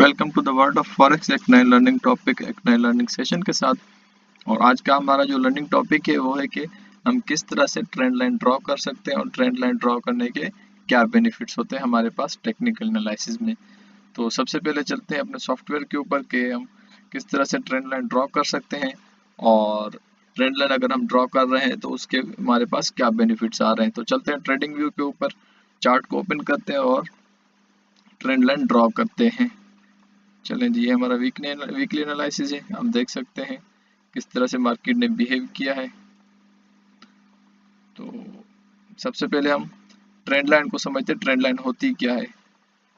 Welcome to the world of forex, एक नए learning topic, एक नए लर्निंग सेशन के साथ। और आज का हमारा जो लर्निंग टॉपिक है वो है कि हम किस तरह से ट्रेंड लाइन ड्रॉ कर सकते हैं और ट्रेंड लाइन ड्रॉ करने के क्या बेनिफिट्स होते हैं हमारे पास टेक्निकल एनालिसिस में। तो सबसे पहले चलते हैं अपने सॉफ्टवेयर के ऊपर कि हम किस तरह से ट्रेंड लाइन ड्रॉ कर सकते हैं, और ट्रेंड लाइन अगर हम ड्रॉ कर रहे हैं तो उसके हमारे पास क्या बेनिफिट्स आ रहे हैं। तो चलते हैं ट्रेडिंग व्यू के ऊपर, चार्ट को ओपन करते हैं और ट्रेंड लाइन ड्रॉ करते हैं। चलें जी, ये हमारा वीकली एनालिसिस है। हम देख सकते हैं किस तरह से मार्केट ने बिहेव किया है। तो सबसे पहले हम ट्रेंड लाइन को समझते हैं। ट्रेंड लाइन होती क्या है?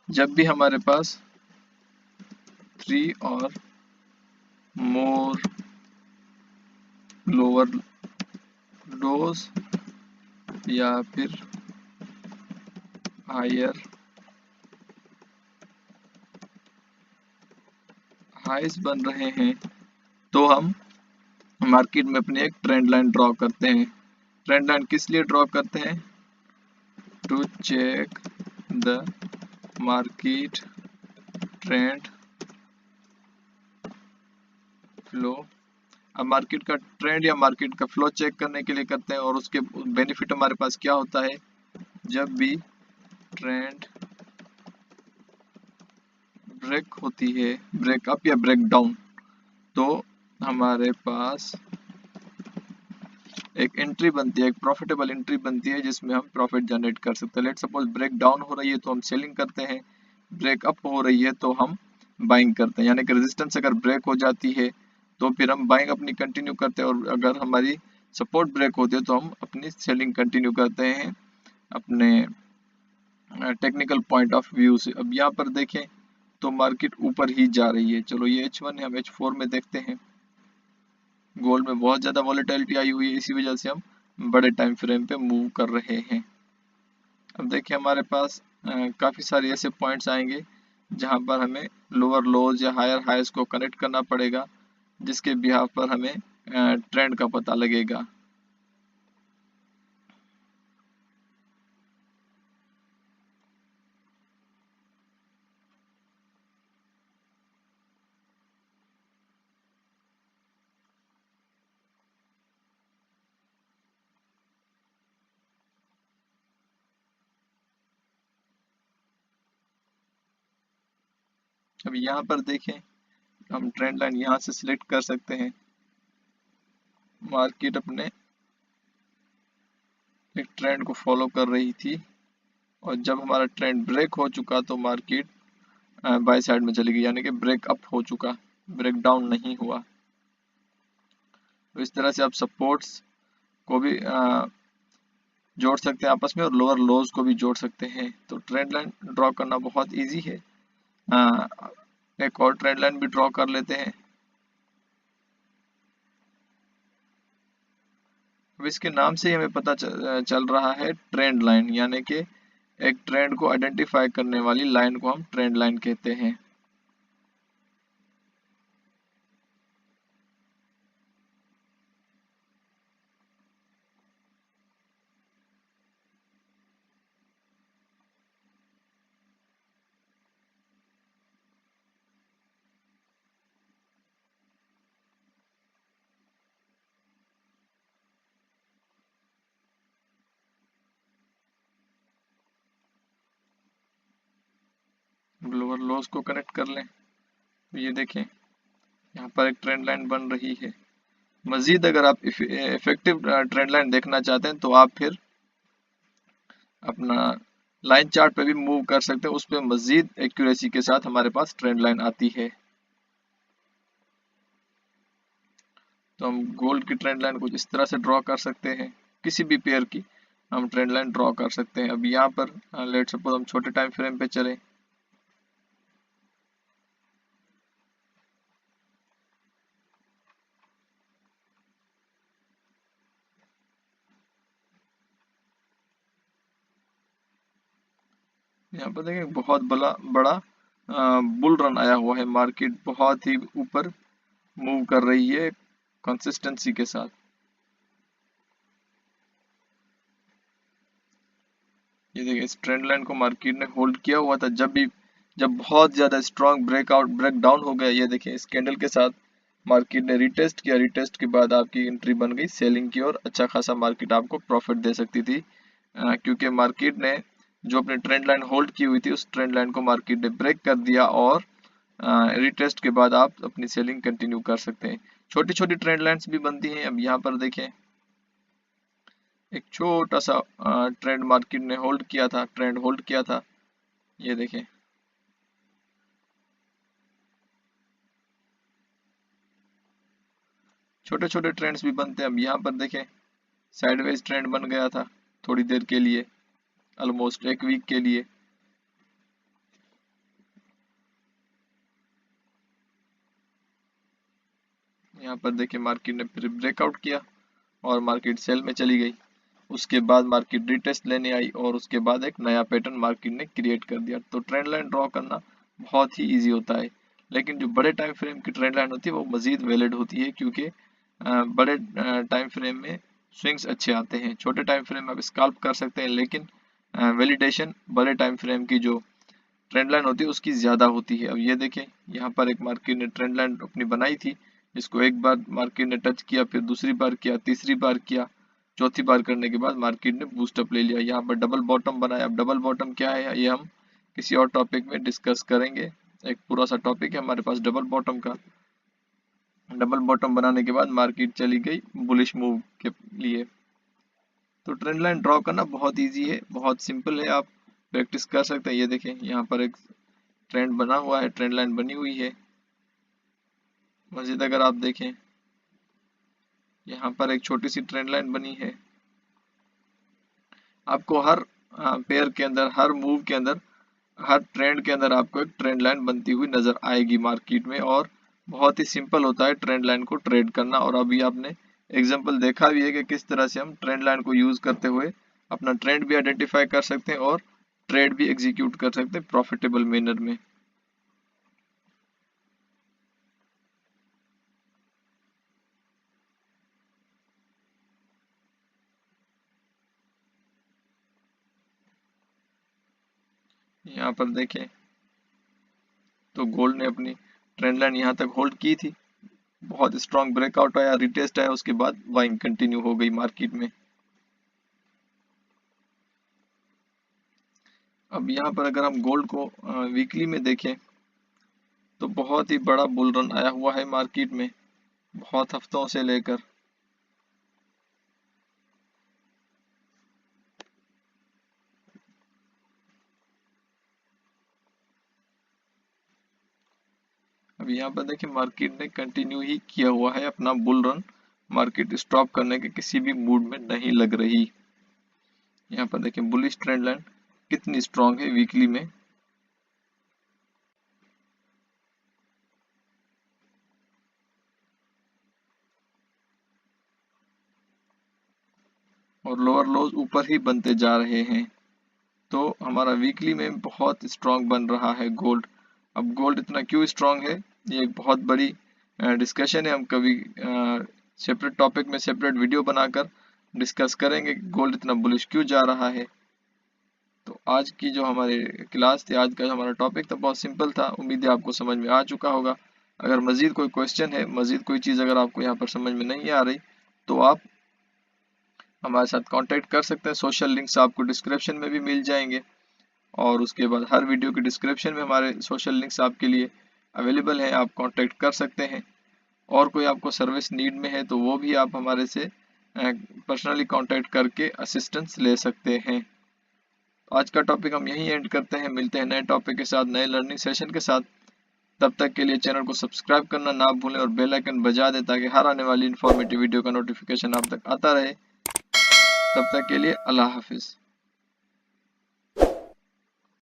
जब भी हमारे पास 3 और मोर लोअर लोज या फिर हायर हाइस बन रहे हैं तो हम मार्केट में अपनी एक ट्रेंड लाइन ड्रॉ करते हैं। ट्रेंड लाइन किस लिए ड्रॉ करते हैं? To check the market trend flow. अब मार्केट का ट्रेंड या मार्केट का फ्लो चेक करने के लिए करते हैं, और उसके बेनिफिट हमारे पास क्या होता है? जब भी ट्रेंड ब्रेक होती है, ब्रेक अप या ब्रेक डाउन, तो हमारे पास एक एंट्री बनती है, एक प्रॉफिटेबल एंट्री बनती है जिसमें हम प्रॉफिट जनरेट कर सकते हैं। लेट सपोज ब्रेक डाउन हो रही है तो हम सेलिंग करते हैं, ब्रेक अप हो रही है तो हम बाइंग करते हैं। यानी कि रेजिस्टेंस अगर ब्रेक हो जाती है तो फिर हम बाइंग अपनी कंटिन्यू करते हैं, और अगर हमारी सपोर्ट ब्रेक होती है तो हम अपनी सेलिंग कंटिन्यू करते हैं अपने टेक्निकल पॉइंट ऑफ व्यू से। अब यहाँ पर देखें तो मार्केट ऊपर ही जा रही है। चलो ये H1 है, हम H4 में देखते हैं। गोल्ड में बहुत ज़्यादा वॉलेटिलिटी आई हुई है, इसी वजह से हम बड़े टाइम फ्रेम पे मूव कर रहे हैं। अब देखिए हमारे पास काफ़ी सारे ऐसे पॉइंट्स आएंगे जहां पर हमें लोअर लोज या हायर हाइज को कनेक्ट करना पड़ेगा, जिसके बिहाफ पर हमें ट्रेंड का पता लगेगा। अब यहाँ पर देखें, हम ट्रेंड लाइन यहाँ से सिलेक्ट कर सकते हैं। मार्केट अपने एक ट्रेंड को फॉलो कर रही थी, और जब हमारा ट्रेंड ब्रेक हो चुका तो मार्केट बाय साइड में चली गई, यानी कि ब्रेक अप हो चुका, ब्रेक डाउन नहीं हुआ। तो इस तरह से आप सपोर्ट्स को भी जोड़ सकते हैं आपस में, और लोअर लोज को भी जोड़ सकते हैं। तो ट्रेंड लाइन ड्रॉ करना बहुत इजी है। एक और ट्रेंड लाइन भी ड्रॉ कर लेते हैं। अब इसके नाम से ही हमें पता चल रहा है ट्रेंड लाइन, यानी कि एक ट्रेंड को आइडेंटिफाई करने वाली लाइन को हम ट्रेंड लाइन कहते हैं। लोअर लोज को कनेक्ट कर लें। ये देखें यहाँ पर एक ट्रेंड लाइन बन रही है। मजीद अगर आप इफेक्टिव ट्रेंड लाइन देखना चाहते हैं तो आप फिर अपना लाइन चार्ट पे भी मूव कर सकते हैं, उस पर मजीद एक्यूरेसी के साथ हमारे पास ट्रेंड लाइन आती है। तो हम गोल्ड की ट्रेंड लाइन कुछ इस तरह से ड्रॉ कर सकते हैं, किसी भी पेयर की हम ट्रेंड लाइन ड्रॉ कर सकते हैं। अब यहाँ पर लेट सपोज हम छोटे टाइम फ्रेम पे चलें। यहाँ पर देखें बहुत बड़ा बुल रन आया हुआ है, मार्केट बहुत ही ऊपर मूव कर रही है कंसिस्टेंसी के साथ। ये देखिए इस ट्रेंड लाइन को मार्केट ने होल्ड किया हुआ था। जब भी जब बहुत ज्यादा स्ट्रॉन्ग ब्रेक डाउन हो गया, ये देखिए इस कैंडल के साथ मार्केट ने रिटेस्ट किया, रिटेस्ट के बाद आपकी एंट्री बन गई सेलिंग की और अच्छा खासा मार्केट आपको प्रॉफिट दे सकती थी, क्योंकि मार्केट ने जो अपनी ट्रेंड लाइन होल्ड की हुई थी उस ट्रेंड लाइन को मार्केट ने ब्रेक कर दिया और रिटेस्ट के बाद आप अपनी सेलिंग कंटिन्यू कर सकते हैं। छोटी छोटी ट्रेंड लाइन्स भी बनती हैं। अब यहाँ पर देखें एक छोटा सा ट्रेंड मार्केट ने होल्ड किया था, ट्रेंड होल्ड किया था, ये देखें छोटे छोटे ट्रेंड्स भी बनते हैं। अब यहाँ पर देखें साइडवेज ट्रेंड बन गया था थोड़ी देर के लिए, ऑलमोस्ट एक वीक के लिए। यहाँ पर देखिए मार्केट ने फिर ब्रेकआउट किया और मार्केट सेल में चली गई। उसके बाद मार्केट रिटेस्ट लेने आई और उसके बाद एक नया पैटर्न मार्केट ने क्रिएट कर दिया। तो ट्रेंड लाइन ड्रॉ करना बहुत ही इजी होता है, लेकिन जो बड़े टाइम फ्रेम की ट्रेंड लाइन होती है वो मजीद वैलिड होती है, क्योंकि बड़े टाइम फ्रेम में स्विंग्स अच्छे आते हैं। छोटे टाइम फ्रेम में आप स्कैल्प कर सकते हैं, लेकिन वैलिडेशन बड़े टाइम फ्रेम की जो ट्रेंड लाइन होती है उसकी ज़्यादा होती है। अब ये देखें यहाँ पर एक मार्केट ने ट्रेंड लाइन अपनी बनाई थी, इसको एक बार मार्केट ने टच किया, फिर दूसरी बार किया, तीसरी बार किया, चौथी बार करने के बाद मार्केट ने बूस्टअप ले लिया। यहाँ पर डबल बॉटम बनाया। अब डबल बॉटम क्या है ये हम किसी और टॉपिक में डिस्कस करेंगे, एक पूरा सा टॉपिक है हमारे पास डबल बॉटम का। डबल बॉटम बनाने के बाद मार्केट चली गई बुलिश मूव के लिए। तो ट्रेंड लाइन ड्रॉ करना बहुत इजी है, बहुत सिंपल है, आप प्रैक्टिस कर सकते हैं। ये देखें यहाँ पर एक ट्रेंड बना हुआ है, ट्रेंड लाइन बनी हुई है। मजीद अगर आप देखें यहाँ पर एक छोटी सी ट्रेंड लाइन बनी है। आपको हर पेयर के अंदर, हर मूव के अंदर, हर ट्रेंड के अंदर आपको एक ट्रेंड लाइन बनती हुई नजर आएगी मार्केट में, और बहुत ही सिंपल होता है ट्रेंड लाइन को ट्रेड करना। और अभी आपने एग्जांपल देखा भी है कि किस तरह से हम ट्रेंड लाइन को यूज करते हुए अपना ट्रेंड भी आइडेंटिफाई कर सकते हैं और ट्रेड भी एग्जीक्यूट कर सकते हैं प्रॉफिटेबल मैनर में। यहाँ पर देखें तो गोल्ड ने अपनी ट्रेंड लाइन यहाँ तक होल्ड की थी, बहुत स्ट्रॉन्ग ब्रेकआउट आया, रिटेस्ट आया, उसके बाद बाइंग कंटिन्यू हो गई मार्केट में। अब यहाँ पर अगर हम गोल्ड को वीकली में देखें तो बहुत ही बड़ा बुल रन आया हुआ है मार्केट में, बहुत हफ्तों से लेकर। अब यहाँ पर देखिए मार्केट ने कंटिन्यू ही किया हुआ है अपना बुल रन, मार्केट स्टॉप करने के किसी भी मूड में नहीं लग रही। यहाँ पर देखिए बुलिश ट्रेंड लाइन कितनी स्ट्रांग है वीकली में। और लोअर लोज ऊपर ही बनते जा रहे हैं, तो हमारा वीकली में बहुत स्ट्रांग बन रहा है गोल्ड। अब गोल्ड इतना क्यों स्ट्रांग है ये एक बहुत बड़ी डिस्कशन है, हम कभी सेपरेट टॉपिक में सेपरेट वीडियो बनाकर डिस्कस करेंगे गोल्ड इतना बुलिश क्यों जा रहा है। तो आज की जो हमारी क्लास थी, आज का जो हमारा टॉपिक था बहुत सिंपल था, उम्मीद है आपको समझ में आ चुका होगा। अगर मजीद कोई क्वेश्चन है, मजीद कोई चीज़ अगर आपको यहाँ पर समझ में नहीं आ रही तो आप हमारे साथ कांटेक्ट कर सकते हैं। सोशल लिंक्स आपको डिस्क्रिप्शन में भी मिल जाएंगे, और उसके बाद हर वीडियो के डिस्क्रिप्शन में हमारे सोशल लिंक्स आपके लिए अवेलेबल हैं, आप कांटेक्ट कर सकते हैं। और कोई आपको सर्विस नीड में है तो वो भी आप हमारे से पर्सनली कांटेक्ट करके असिस्टेंस ले सकते हैं। आज का टॉपिक हम यहीं एंड करते हैं, मिलते हैं नए टॉपिक के साथ, नए लर्निंग सेशन के साथ। तब तक के लिए चैनल को सब्सक्राइब करना ना भूलें और बेल आइकन बजा दें ताकि हर आने वाली इन्फॉर्मेटिव वीडियो का नोटिफिकेशन आप तक आता रहे। तब तक के लिए अल्लाह हाफिज़।